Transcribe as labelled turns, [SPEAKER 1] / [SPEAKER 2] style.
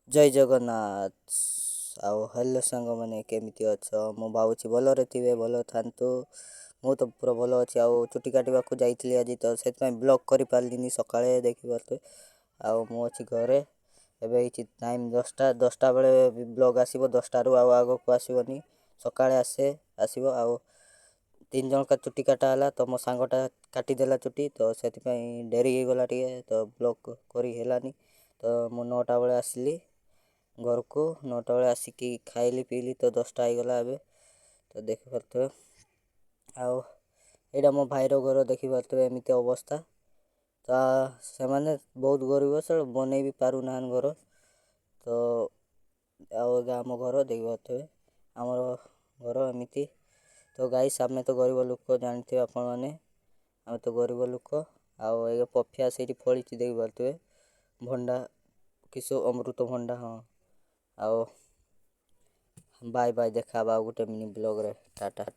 [SPEAKER 1] ଜୟ ଜଗନ୍ନାଥ। ଆଉ ହ୍ୟାଲୋ ସାଙ୍ଗମାନେ, କେମିତି ଅଛ? ମୁଁ ଭାବୁଛି ଭଲରେ ଥିବେ, ଭଲ ଥାନ୍ତୁ। ମୁଁ ତ ପୁରା ଭଲ ଅଛି। ଆଉ ଚୁଟି କାଟିବାକୁ ଯାଇଥିଲି ଆଜି, ତ ସେଥିପାଇଁ ବ୍ଲଗ୍ କରିପାରିଲିନି ସକାଳେ, ଦେଖିପାରୁଥିବେ। ଆଉ ମୁଁ ଅଛି ଘରେ। ଏବେ ହେଇଛି ଟାଇମ୍ 10ଟା ବେଳେ ବ୍ଲଗ୍ ଆସିବ। 10ଟାରୁ ଆଉ ଆଗକୁ ଆସିବନି। ସକାଳେ ଆସିବ। ଆଉ 3 ଜଣକା ଚୁଟି କାଟା ହେଲା, ତ ମୋ ସାଙ୍ଗଟା କାଟିଦେଲା ଚୁଟି, ତ ସେଥିପାଇଁ ଡେରି ହେଇଗଲା ଟିକେ, ତ ବ୍ଲଗ୍ କରି ହେଲାନି। ତ ମୁଁ 9ଟା ବେଳେ ଆସିଲି ଘରକୁ। 9ଟା ବେଳେ ଆସିକି ଖାଇଲି ପିଇଲି, ତ 10ଟା ହେଇଗଲା ଏବେ। ତ ଦେଖିପାରୁଥିବେ। ଆଉ ଏଇଟା ମୋ ଭାଇର ଘର, ଦେଖିପାରୁଥିବେ ଏମିତି ଅବସ୍ଥା। ତ ସେମାନେ ବହୁତ ଗରିବ, ସେ ବନେଇ ବି ପାରୁନାହାନ୍ତି ଘର। ତ ଆଉ ଏବେ ଆମ ଘର ଦେଖିପାରୁଥିବେ, ଆମର ଘର ଏମିତି। ତ ଗାଇସ୍, ଆମେ ତ ଗରିବ ଲୋକ, ଜାଣିଥିବେ ଆପଣମାନେ। ଆମେ ତ ଗରିବ ଲୋକ। ଆଉ ଏ ପଫିଆ ସେଇଠି ଫଳିଛି, ଦେଖିପାରୁଥିବେ। ଭଣ୍ଡା କିସ ଅମୃତଭଣ୍ଡା, ହଁ। ଆଉ ବାଏ ବାଏ, ଦେଖା ହେବା ଆଉ ଗୋଟେ ମିନି ବ୍ଲଗ୍ରେ। ଟାଟା।